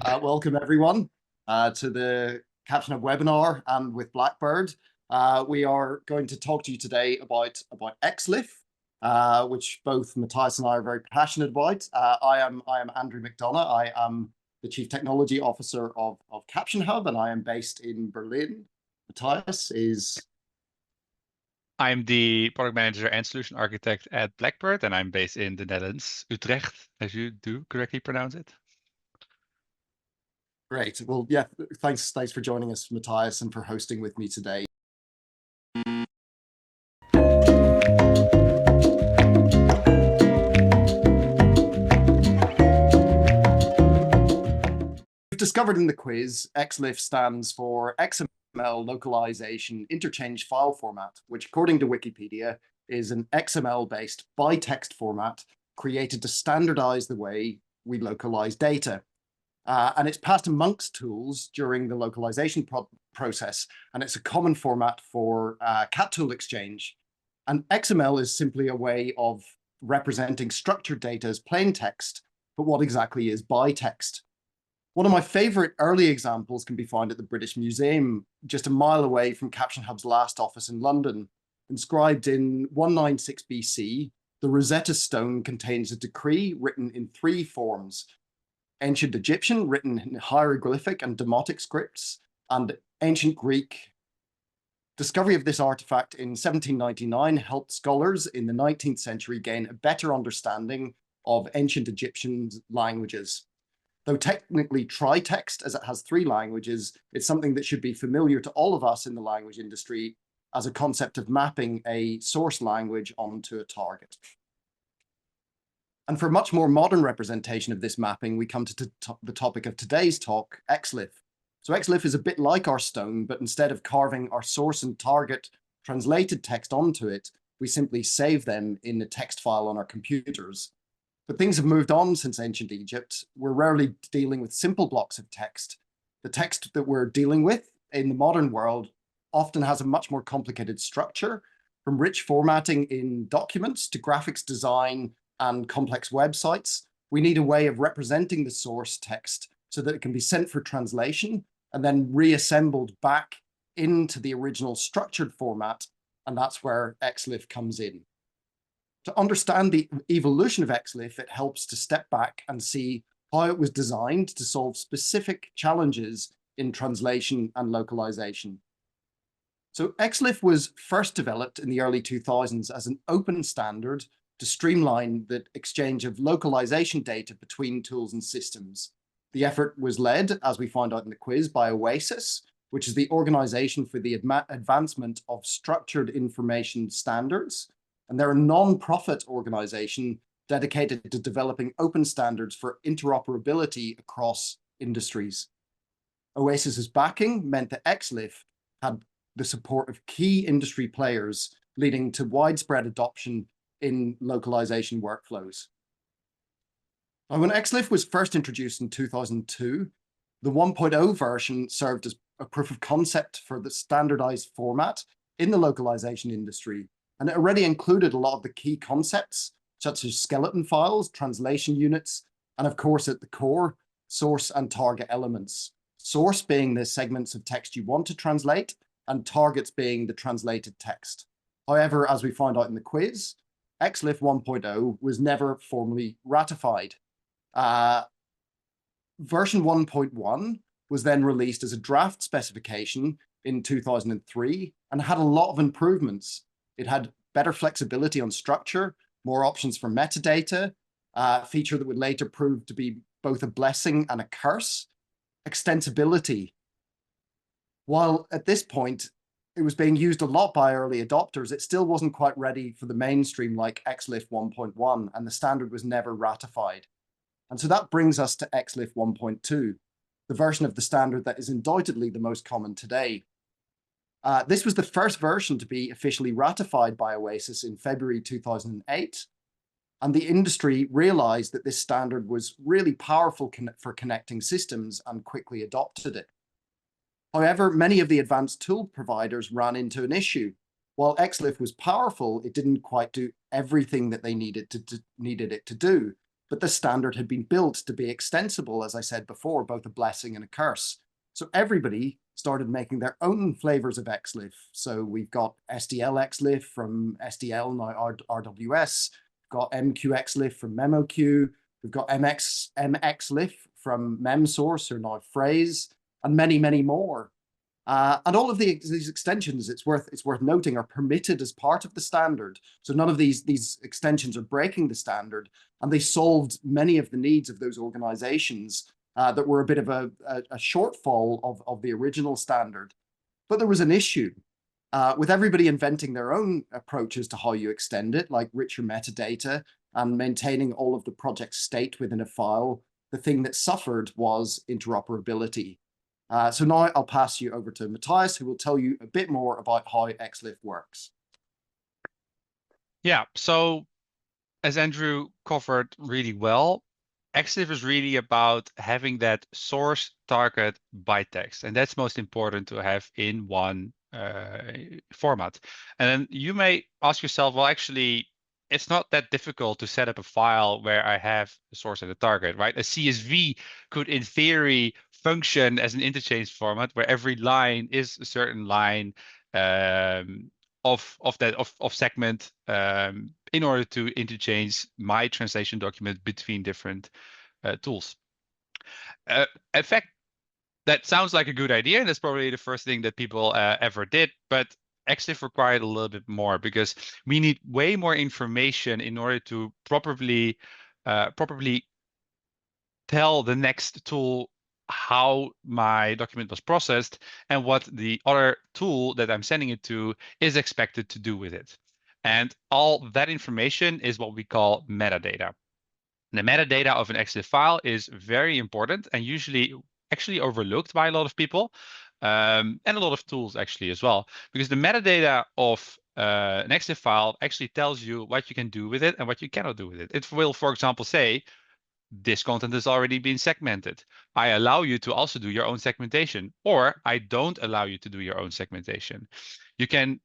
Welcome everyone to the CaptionHub webinar and with Blackbird. We are going to talk to you today about XLIFF, which both Mathijs and I are very passionate about. I am Andrew McDonough. I am the Chief Technology Officer of CaptionHub, and I am based in Berlin. Mathijs is... I'm the product manager and solution architect at Blackbird, and I'm based in the Netherlands, Utrecht, as you do correctly pronounce it. Great. Well, yeah, thanks for joining us, Mathijs, and for hosting with me today. We've discovered in the quiz, XLIFF stands for XML Localization Interchange File Format, which according to Wikipedia is an XML-based by-text format created to standardize the way we localize data. And it's passed amongst tools during the localization process, and it's a common format for cat tool exchange. And XML is simply a way of representing structured data as plain text, but what exactly is by-text? One of my favorite early examples can be found at the British Museum, just a mile away from CaptionHub's last office in London. Inscribed in 196 BC, the Rosetta Stone contains a decree written in three forms: Ancient Egyptian, written in hieroglyphic and demotic scripts, and Ancient Greek. Discovery of this artifact in 1799 helped scholars in the 19th century gain a better understanding of ancient Egyptian languages. Though technically tritext, as it has three languages, it's something that should be familiar to all of us in the language industry as a concept of mapping a source language onto a target. And for a much more modern representation of this mapping, we come to the topic of today's talk, XLIFF. So XLIFF is a bit like our stone, but instead of carving our source and target translated text onto it, we simply save them in a text file on our computers. But things have moved on since ancient Egypt. We're rarely dealing with simple blocks of text. The text that we're dealing with in the modern world often has a much more complicated structure, from rich formatting in documents to graphics design and complex websites. We need a way of representing the source text so that it can be sent for translation and then reassembled back into the original structured format, and that's where XLIFF comes in. To understand the evolution of XLIFF, it helps to step back and see how it was designed to solve specific challenges in translation and localization. So XLIFF was first developed in the early 2000s as an open standard to streamline the exchange of localization data between tools and systems. The effort was led, as we found out in the quiz, by OASIS, which is the Organization for the Advancement of Structured Information Standards. And they're a non-profit organization dedicated to developing open standards for interoperability across industries. OASIS's backing meant that XLIFF had the support of key industry players, leading to widespread adoption in localization workflows. Now, when XLIFF was first introduced in 2002, the 1.0 version served as a proof of concept for the standardized format in the localization industry. And it already included a lot of the key concepts, such as skeleton files, translation units, and of course, at the core, source and target elements. Source being the segments of text you want to translate, and targets being the translated text. However, as we found out in the quiz, XLIFF 1.0 was never formally ratified. Version 1.1 was then released as a draft specification in 2003 and had a lot of improvements. It had better flexibility on structure, more options for metadata, a feature that would later prove to be both a blessing and a curse, extensibility. While at this point, it was being used a lot by early adopters, it still wasn't quite ready for the mainstream like XLIFF 1.1, and the standard was never ratified. And so that brings us to XLIFF 1.2, the version of the standard that is undoubtedly the most common today. This was the first version to be officially ratified by OASIS in February 2008, and the industry realized that this standard was really powerful for connecting systems and quickly adopted it. However, many of the advanced tool providers ran into an issue. While XLIFF was powerful, it didn't quite do everything that they needed it to do. but the standard had been built to be extensible, as I said before, both a blessing and a curse. So everybody started making their own flavors of XLIFF. So we've got SDL XLIFF from SDL, now RWS, got MQ from MemoQ, we've got MXLIFF from MemSource, or now Phrase, and many, many more. And all of these extensions, it's worth noting, are permitted as part of the standard. So none of these extensions are breaking the standard, and they solved many of the needs of those organizations that were a bit of a shortfall of the original standard. But there was an issue with everybody inventing their own approaches to how you extend it, like richer metadata and maintaining all of the project state within a file. The thing that suffered was interoperability. So now I'll pass you over to Mathijs, who will tell you a bit more about how XLIFF works. Yeah, so as Andrew covered really well, XLIFF is really about having that source target byte text, and that's most important to have in one format. And then you may ask yourself, well, actually, it's not that difficult to set up a file where I have the source and the target, right? A CSV could, in theory, function as an interchange format where every line is a certain line of segment in order to interchange my translation document between different tools. In fact, that sounds like a good idea, and that's probably the first thing that people ever did, but XLIFF required a little bit more because we need way more information in order to properly tell the next tool how my document was processed and what the other tool that I'm sending it to is expected to do with it. And all that information is what we call metadata. The metadata of an XLIFF file is very important and usually actually overlooked by a lot of people and a lot of tools actually as well, because the metadata of an XLIFF file actually tells you what you can do with it and what you cannot do with it. It will, for example, say, this content has already been segmented. I allow you to also do your own segmentation, or I don't allow you to do your own segmentation. You can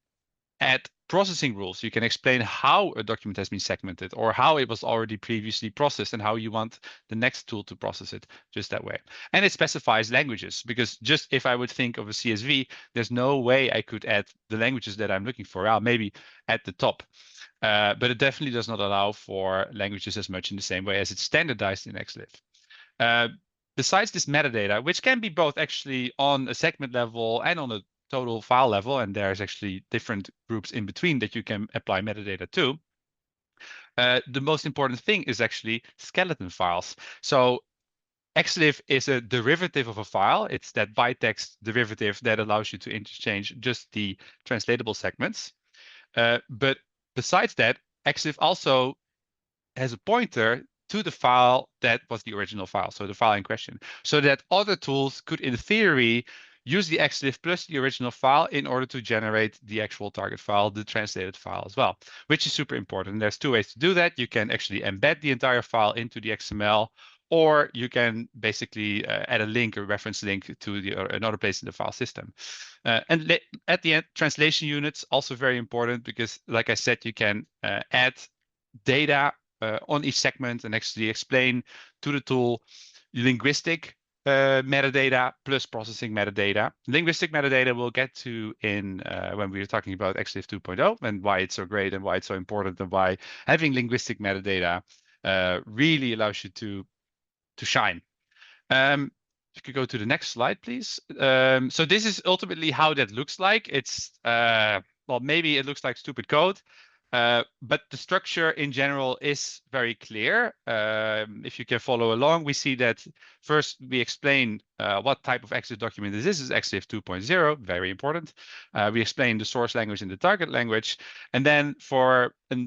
add processing rules. You can explain how a document has been segmented or how it was already previously processed and how you want the next tool to process it just that way. And it specifies languages, because just if I would think of a CSV, there's no way I could add the languages that I'm looking for. I'll maybe at the top. But it definitely does not allow for languages as much in the same way as it's standardized in XLIFF. Besides this metadata, which can be both actually on a segment level and on a total file level, and there's actually different groups in between that you can apply metadata to, the most important thing is actually skeleton files. So XLIFF is a derivative of a file. It's that byte text derivative that allows you to interchange just the translatable segments. But besides that, XLIFF also has a pointer to the file that was the original file, so the file in question, so that other tools could, in theory, use the XLIFF plus the original file in order to generate the actual target file, the translated file as well, which is super important. There's two ways to do that. You can actually embed the entire file into the XML, or you can basically add a link, a reference link to another place in the file system. And at the end, translation units, also very important, because like I said, you can add data on each segment and actually explain to the tool linguistic metadata plus processing metadata. Linguistic metadata we'll get to in when we're talking about XLIFF 2.0 and why it's so great and why it's so important and why having linguistic metadata really allows you to shine. You could go to the next slide, please. So this is ultimately how that looks like. It's well, maybe it looks like stupid code, but the structure in general is very clear. If you can follow along, we see that first we explain what type of XLIFF document this is XLIFF 2.0, very important. We explain the source language and the target language. And then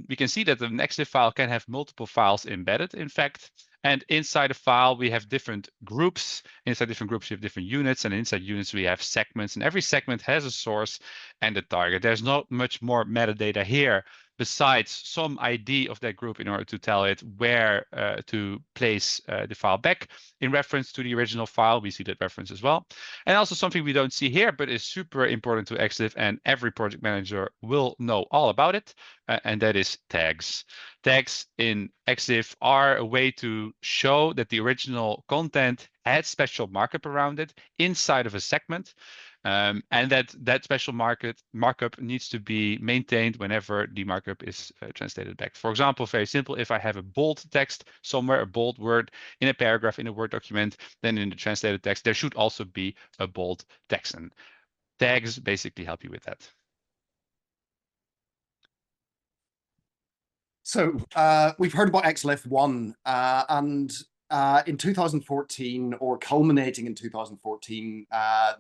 we can see that an XLIFF file can have multiple files embedded, in fact. And inside a file, we have different groups. Inside different groups, we have different units. And inside units, we have segments. And every segment has a source and a target. There's not much more metadata here besides some ID of that group in order to tell it where to place the file back in reference to the original file. We see that reference as well. And also something we don't see here, but is super important to XLIFF, and every project manager will know all about it, and that is tags. Tags in XLIFF are a way to show that the original content had special markup around it inside of a segment. And that special markup needs to be maintained whenever the markup is translated back. For example, very simple, if I have a bold text somewhere, a bold word in a paragraph in a Word document, then in the translated text, there should also be a bold text. And tags basically help you with that. So we've heard about XLIFF 1, and in 2014, or culminating in 2014,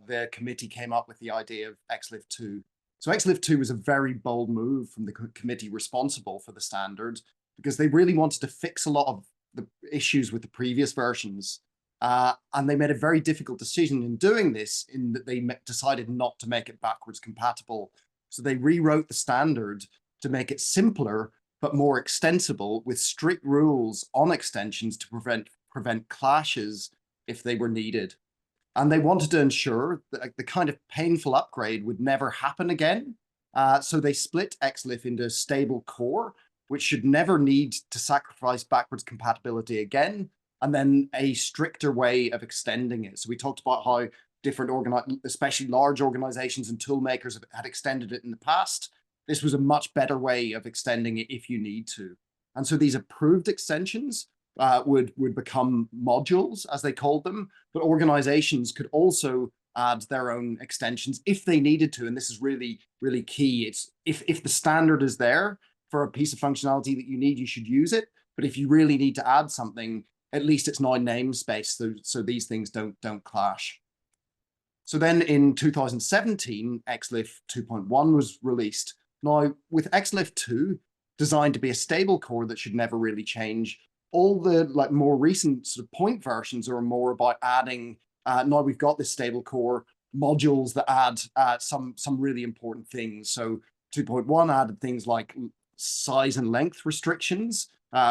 the committee came up with the idea of XLIFF 2. So XLIFF 2 was a very bold move from the committee responsible for the standard, because they really wanted to fix a lot of the issues with the previous versions. And they made a very difficult decision in doing this, in that they decided not to make it backwards compatible. So they rewrote the standard to make it simpler, but more extensible, with strict rules on extensions to prevent clashes if they were needed. And they wanted to ensure that the kind of painful upgrade would never happen again. So they split XLIFF into a stable core, which should never need to sacrifice backwards compatibility again, and then a stricter way of extending it. So we talked about how different, especially large organizations and tool makers had extended it in the past. This was a much better way of extending it if you need to. And so these approved extensions would become modules, as they called them, but organizations could also add their own extensions if they needed to. And this is really, really key. It's if the standard is there for a piece of functionality that you need, you should use it. But if you really need to add something, at least it's now namespace, so these things don't clash. So then in 2017, XLIFF 2.1 was released. Now, with XLIFF 2, designed to be a stable core that should never really change, all the more recent sort of point versions are more about adding, now we've got this stable core, modules that add some really important things. So 2.1 added things like size and length restrictions,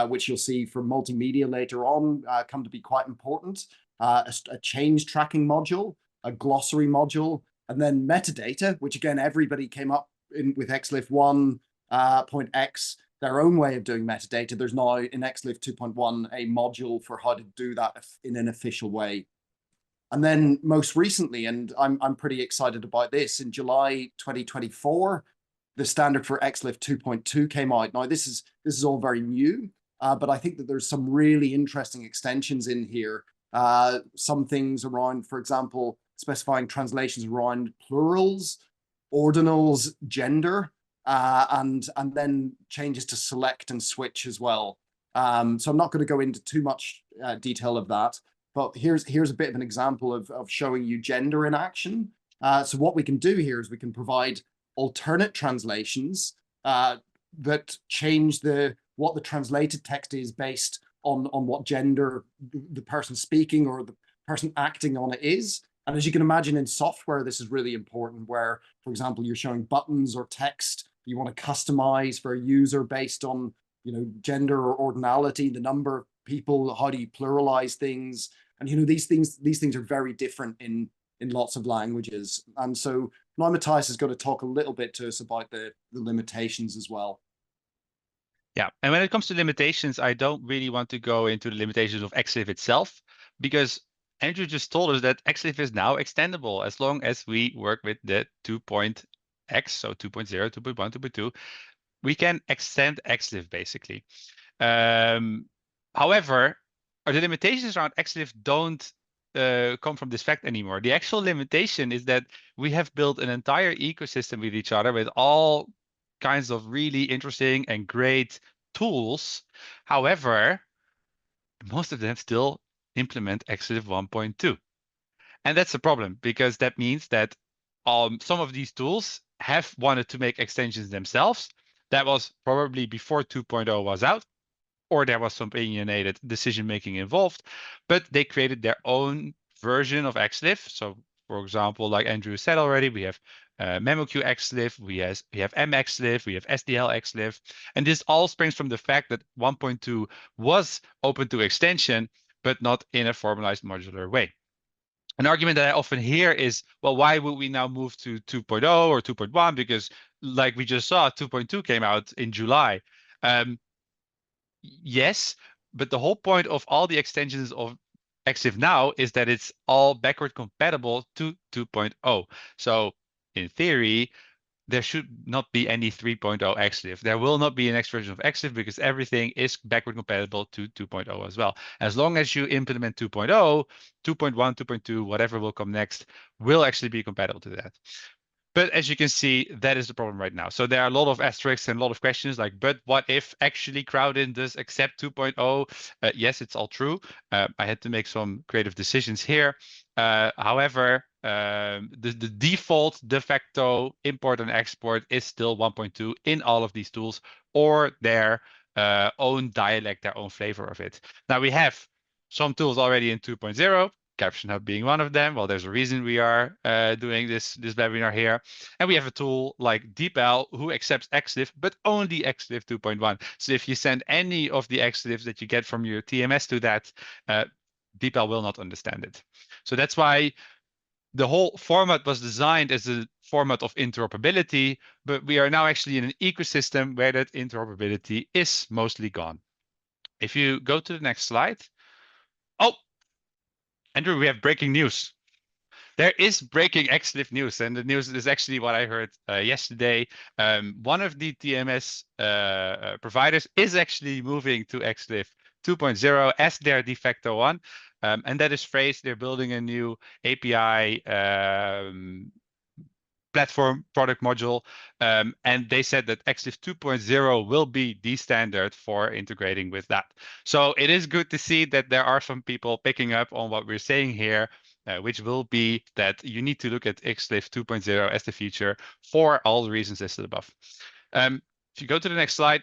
which you'll see from multimedia later on come to be quite important, a change tracking module, a glossary module, and then metadata, which again, everybody came up with XLIFF 1.x, their own way of doing metadata. There's now in XLIFF 2.1 a module for how to do that in an official way. And then most recently, and I'm pretty excited about this, in July 2024, the standard for XLIFF 2.2 came out. Now this is all very new, but I think that there's some really interesting extensions in here. Some things around, for example, specifying translations around plurals, ordinals, gender, and then changes to select and switch as well. So I'm not going to go into too much detail of that, but here's a bit of an example of showing you gender in action. So what we can do here is we can provide alternate translations that change what the translated text is based on what gender the person speaking or the person acting on it is. And as you can imagine, in software, this is really important, where, for example, you're showing buttons or text you want to customize for a user based on, gender or ordinality, the number of people, how do you pluralize things? And, these things are very different in lots of languages. And so now Mathijs is going to talk a little bit to us about the limitations as well. Yeah, and when it comes to limitations, I don't really want to go into the limitations of XLIFF itself, because Andrew just told us that XLIFF is now extendable as long as we work with the 2.x, so 2.0, 2.1, 2.2. We can extend XLIFF basically. However, the limitations around XLIFF don't come from this fact anymore. The actual limitation is that we have built an entire ecosystem with each other with all kinds of really interesting and great tools. However, most of them still implement XLIFF 1.2. And that's a problem, because that means that some of these tools have wanted to make extensions themselves. That was probably before 2.0 was out, or there was some opinionated decision-making involved, but they created their own version of XLIFF. So, for example, like Andrew said already, we have MemoQ XLIFF, we have MXLIFF, we have SDL XLIFF, and this all springs from the fact that 1.2 was open to extension, but not in a formalized modular way. An argument that I often hear is, well, why would we now move to 2.0 or 2.1? Because like we just saw, 2.2 came out in July. Yes, but the whole point of all the extensions of XLIFF now is that it's all backward compatible to 2.0. So in theory, there should not be any 3.0 XLIFF. There will not be a next version of XLIFF because everything is backward compatible to 2.0 as well. As long as you implement 2.0, 2.1, 2.2, whatever will come next, will actually be compatible to that. But as you can see, that is the problem right now. So there are a lot of asterisks and a lot of questions like, but what if actually Crowdin does accept 2.0? Yes, it's all true. I had to make some creative decisions here. However, the default de facto import and export is still 1.2 in all of these tools, or their own dialect, their own flavor of it. Now we have some tools already in 2.0. CaptionHub being one of them. Well, there's a reason we are doing this webinar here. And we have a tool like DeepL who accepts XLIFF, but only XLIFF 2.1. So if you send any of the XLIFFs that you get from your TMS to that, DeepL will not understand it. So that's why the whole format was designed as a format of interoperability, but we are now actually in an ecosystem where that interoperability is mostly gone. If you go to the next slide. Oh, Andrew, we have breaking news. There is breaking XLIFF news, and the news is actually what I heard yesterday. One of the TMS providers is actually moving to XLIFF 2.0 as their de facto one, and that is phrased. They're building a new API platform product module, and they said that XLIFF 2.0 will be the standard for integrating with that. So it is good to see that there are some people picking up on what we're saying here, which will be that you need to look at XLIFF 2.0 as the future for all the reasons listed above. If you go to the next slide,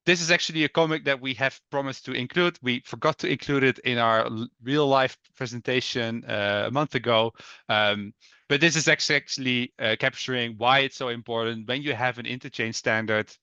this is actually a comic that we have promised to include. We forgot to include it in our real life presentation a month ago. But this is actually capturing why it's so important when you have an interchange standard,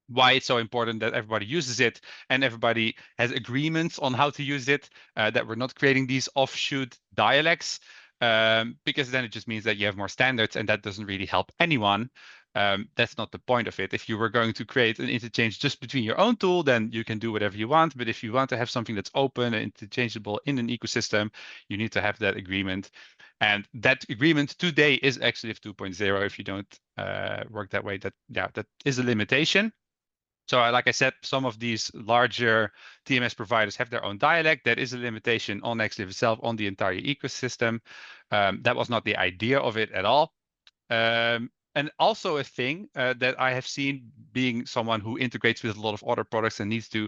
why it's so important that everybody uses it and everybody has agreements on how to use it, that we're not creating these offshoot dialects, because then it just means that you have more standards and that doesn't really help anyone. That's not the point of it. If you were going to create an interchange just between your own tool, then you can do whatever you want. But if you want to have something that's open and interchangeable in an ecosystem, you need to have that agreement. And that agreement today is XLIFF 2.0. If you don't work that way, that is a limitation. So like I said, some of these larger TMS providers have their own dialect. That is a limitation on XLIFF itself, on the entire ecosystem. That was not the idea of it at all. And also a thing that I have seen, being someone who integrates with a lot of other products and needs to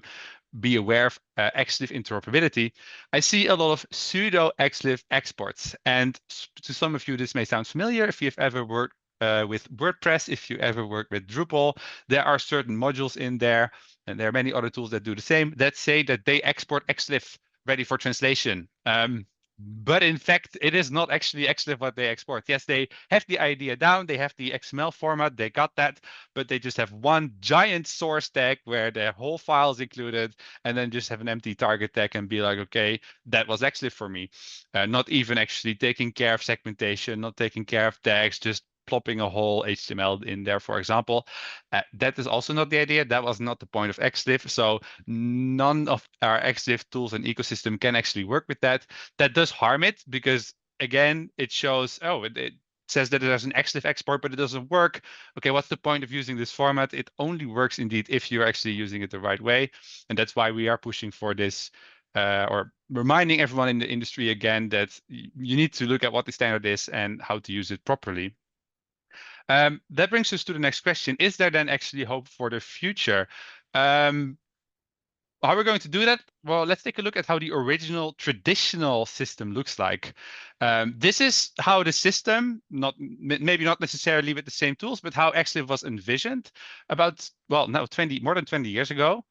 be aware of XLIFF interoperability, I see a lot of pseudo XLIFF exports. And to some of you, this may sound familiar if you've ever worked with WordPress, if you ever work with Drupal, there are certain modules in there, and there are many other tools that do the same, that say that they export XLIFF ready for translation. But in fact, it is not actually XLIFF what they export. Yes, they have the idea down, they have the XML format, they got that, but they just have one giant source tag where their whole file is included, and then just have an empty target tag and be like, okay, that was XLIFF for me. Not even actually taking care of segmentation, not taking care of tags, just plopping a whole HTML in there, for example. That is also not the idea. That was not the point of XLIFF. So none of our XLIFF tools and ecosystem can actually work with that. That does harm it because, again, it shows, oh, it says that there's an XLIFF export, but it doesn't work. Okay, what's the point of using this format? It only works indeed if you're actually using it the right way. And that's why we are pushing for this, or reminding everyone in the industry again that you need to look at what the standard is and how to use it properly. That brings us to the next question. Is there then actually hope for the future? How are we going to do that? Well, let's take a look at how the original traditional system looks like. This is how the system, maybe not necessarily with the same tools, but how XLIFF was envisioned about, well, now more than 20 years ago.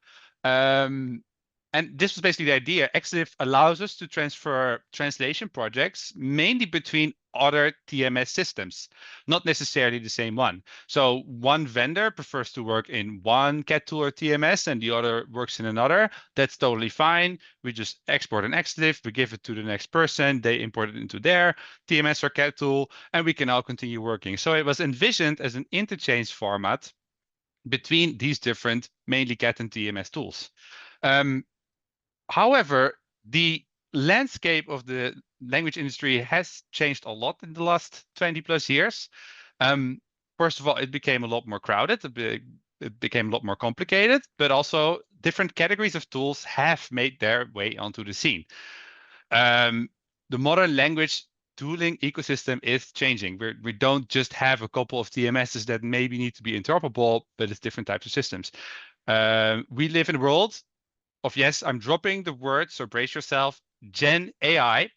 And this was basically the idea. XLIFF allows us to transfer translation projects mainly between other TMS systems, not necessarily the same one. So one vendor prefers to work in one CAT tool or TMS and the other works in another. That's totally fine. We just export an XLIFF, we give it to the next person, they import it into their TMS or CAT tool, and we can all continue working. So it was envisioned as an interchange format between these different, mainly CAT and TMS tools. However, the landscape of the language industry has changed a lot in the last 20 plus years. First of all, it became a lot more crowded, it became a lot more complicated, but also different categories of tools have made their way onto the scene. The modern language tooling ecosystem is changing. We don't just have a couple of TMSs that maybe need to be interoperable, but it's different types of systems. We live in a world of, yes, I'm dropping the word, so brace yourself, Gen AI,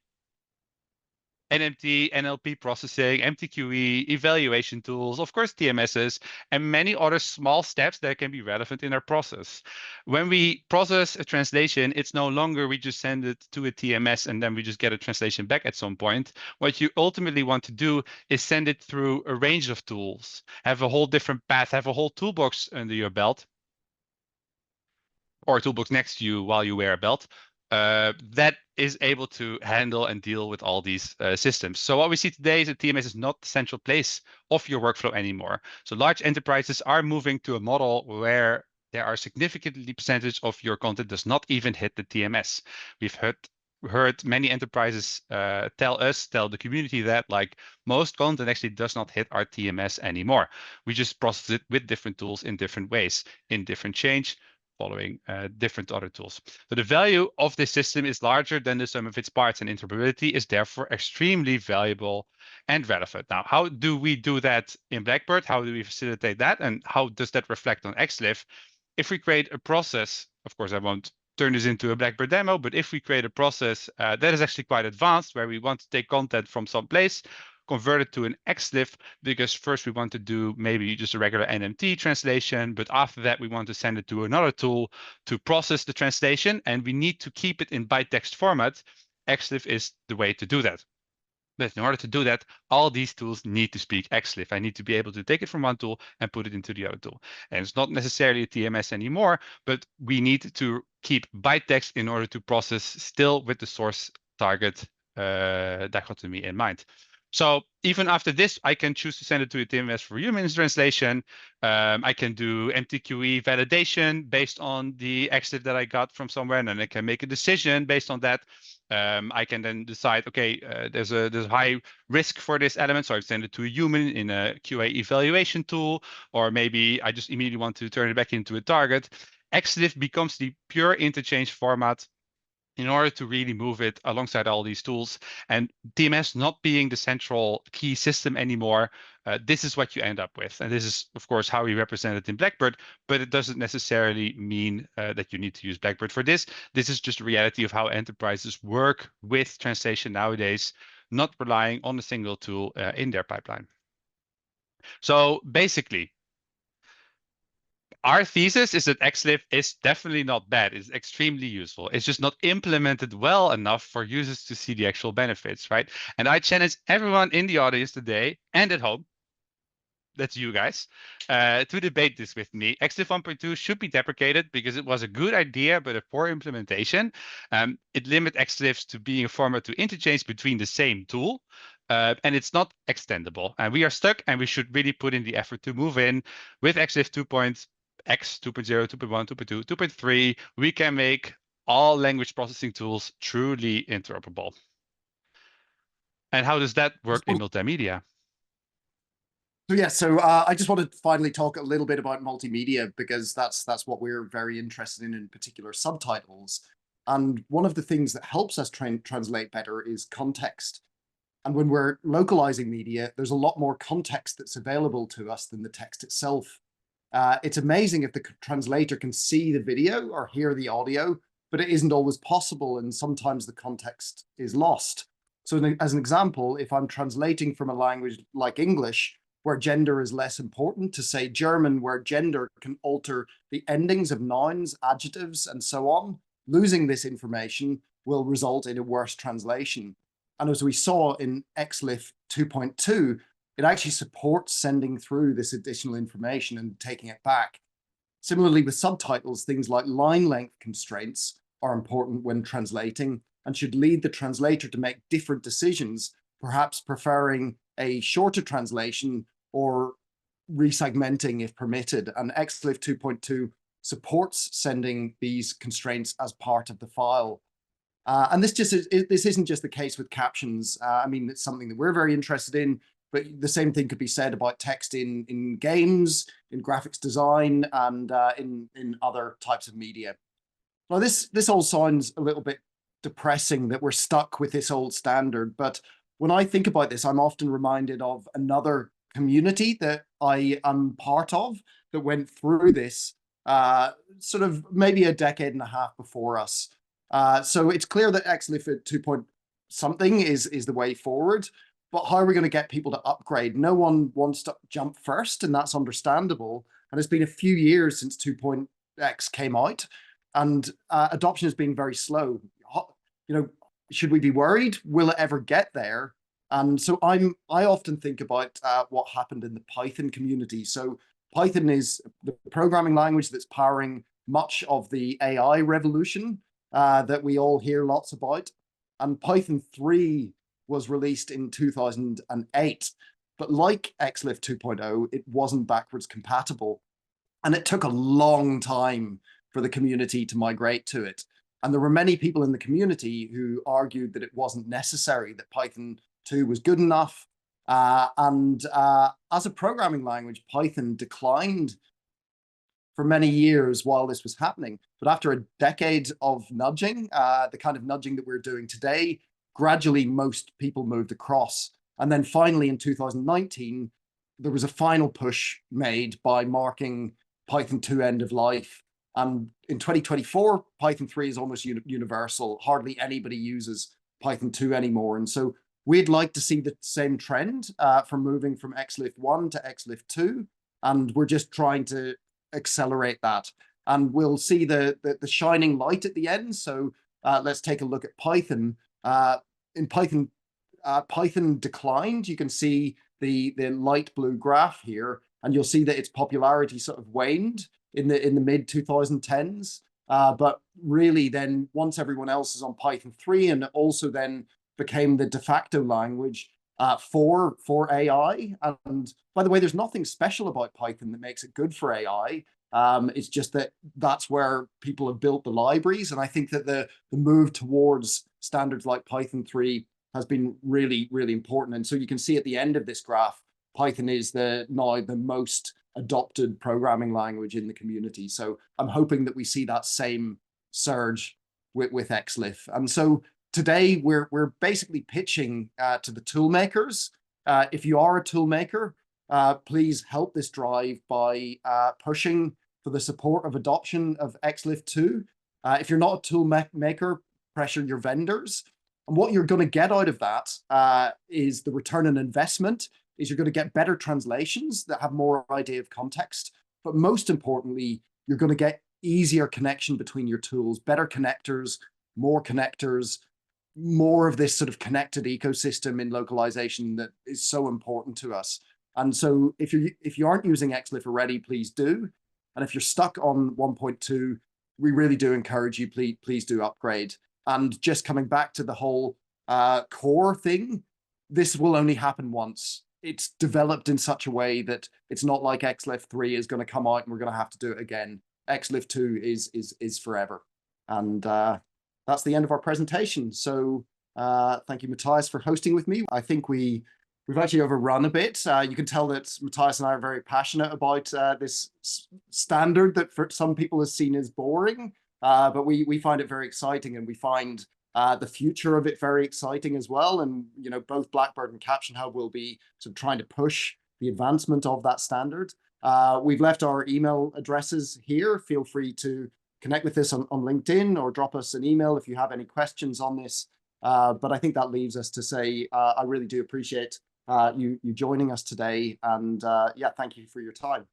NMT, NLP processing, MTQE, evaluation tools, of course, TMSs, and many other small steps that can be relevant in our process. When we process a translation, it's no longer we just send it to a TMS and then we just get a translation back at some point. What you ultimately want to do is send it through a range of tools, have a whole different path, have a whole toolbox under your belt, or a toolbox next to you while you wear a belt, that is able to handle and deal with all these systems. So what we see today is that TMS is not the central place of your workflow anymore. So large enterprises are moving to a model where there are significantly percentage of your content does not even hit the TMS. We've heard many enterprises tell the community that like most content actually does not hit our TMS anymore. We just process it with different tools in different ways, in different change, following different other tools. So the value of this system is larger than the sum of its parts, and interoperability is therefore extremely valuable and relevant. Now, how do we do that in Blackbird? How do we facilitate that? And how does that reflect on XLIFF? If we create a process, of course, I won't turn this into a Blackbird demo, but if we create a process that is actually quite advanced, where we want to take content from some place, convert it to an XLIFF, because first we want to do maybe just a regular NMT translation, but after that we want to send it to another tool to process the translation, and we need to keep it in byte text format. XLIFF is the way to do that. But in order to do that, all these tools need to speak XLIFF. I need to be able to take it from one tool and put it into the other tool. And it's not necessarily a TMS anymore, but we need to keep byte text in order to process still with the source target dichotomy in mind. So even after this, I can choose to send it to a TMS for humans translation. I can do MTQE validation based on the XLIFF that I got from somewhere, and then I can make a decision based on that. I can then decide, okay, there's a high risk for this element, so I send it to a human in a QA evaluation tool, or maybe I just immediately want to turn it back into a target. XLIFF becomes the pure interchange format in order to really move it alongside all these tools. And TMS not being the central key system anymore, this is what you end up with. And this is, of course, how we represent it in Blackbird, but it doesn't necessarily mean that you need to use Blackbird for this. This is just a reality of how enterprises work with translation nowadays, not relying on a single tool in their pipeline. So basically, our thesis is that XLIFF is definitely not bad. It's extremely useful. It's just not implemented well enough for users to see the actual benefits, right? And I challenge everyone in the audience today and at home, that's you guys, to debate this with me. XLIFF 1.2 should be deprecated because it was a good idea, but a poor implementation. It limits XLIFs to being a format to interchange between the same tool. And it's not extendable. And we are stuck, and we should really put in the effort to move in with XLIFF 2.x, 2.0, 2.1, 2.2, 2.3. We can make all language processing tools truly interoperable. And how does that work in multimedia? So yeah, I just wanted to finally talk a little bit about multimedia, because that's what we're very interested in particular, subtitles. And one of the things that helps us translate better is context. And when we're localizing media, there's a lot more context that's available to us than the text itself. It's amazing if the translator can see the video or hear the audio, but it isn't always possible, and sometimes the context is lost. So as an example, if I'm translating from a language like English, where gender is less important, to say German, where gender can alter the endings of nouns, adjectives, and so on, losing this information will result in a worse translation. And as we saw in XLIFF 2.2, it actually supports sending through this additional information and taking it back. Similarly, with subtitles, things like line length constraints are important when translating and should lead the translator to make different decisions, perhaps preferring a shorter translation or resegmenting if permitted. And XLIFF 2.2 supports sending these constraints as part of the file. And this isn't just the case with captions. I mean, it's something that we're very interested in, but the same thing could be said about text in games, in graphics design, and in other types of media. Now, this all sounds a little bit depressing that we're stuck with this old standard, but when I think about this, I'm often reminded of another community that I am part of that went through this sort of maybe a decade and a half before us. So it's clear that XLIFF 2 something is the way forward, but how are we going to get people to upgrade? No one wants to jump first, and that's understandable. And it's been a few years since 2.x came out, and adoption has been very slow. You know, should we be worried? Will it ever get there? And so I often think about what happened in the Python community. So Python is the programming language that's powering much of the AI revolution that we all hear lots about. And Python 3 was released in 2008. But like XLIFF 2.0, it wasn't backwards compatible. And it took a long time for the community to migrate to it. And there were many people in the community who argued that it wasn't necessary, that Python 2 was good enough. And as a programming language, Python declined for many years while this was happening. But after a decade of nudging, the kind of nudging that we're doing today, gradually most people moved across. And then finally in 2019, there was a final push made by marking Python 2 end of life. And in 2024, Python 3 is almost universal. Hardly anybody uses Python 2 anymore. And so we'd like to see the same trend from moving from XLIFF 1 to XLIFF 2. And we're just trying to accelerate that. And we'll see the shining light at the end. So let's take a look at Python. In Python, Python declined. You can see the light blue graph here, and you'll see that its popularity sort of waned in the mid 2010s. But really then once everyone else is on Python 3, and it also then became the de facto language for AI. And by the way, there's nothing special about Python that makes it good for AI. It's just that that's where people have built the libraries. And I think that the move towards standards like Python 3 has been really, really important. And so you can see at the end of this graph, Python is now the most adopted programming language in the community. So I'm hoping that we see that same surge with XLIFF. And so today we're basically pitching to the tool makers. If you are a tool maker, please help this drive by pushing for the support of adoption of XLIFF 2. If you're not a tool maker, pressure your vendors. And what you're going to get out of that is the return on investment, is you're going to get better translations that have more idea of context. But most importantly, you're going to get easier connection between your tools, better connectors, more of this sort of connected ecosystem in localization that is so important to us. And so if you aren't using XLIFF already, please do. And if you're stuck on 1.2, we really do encourage you, please do upgrade. And just coming back to the whole core thing, this will only happen once. It's developed in such a way that it's not like XLIFF 3 is going to come out and we're going to have to do it again. XLIFF 2 is forever. And that's the end of our presentation. So thank you, Mathijs, for hosting with me. I think we've actually overrun a bit. You can tell that Mathijs and I are very passionate about this standard that for some people is seen as boring, but we find it very exciting, and we find the future of it very exciting as well. And both Blackbird and CaptionHub will be sort of trying to push the advancement of that standard. We've left our email addresses here. Feel free to connect with us on LinkedIn or drop us an email if you have any questions on this. But I think that leaves us to say I really do appreciate you joining us today, and yeah, thank you for your time.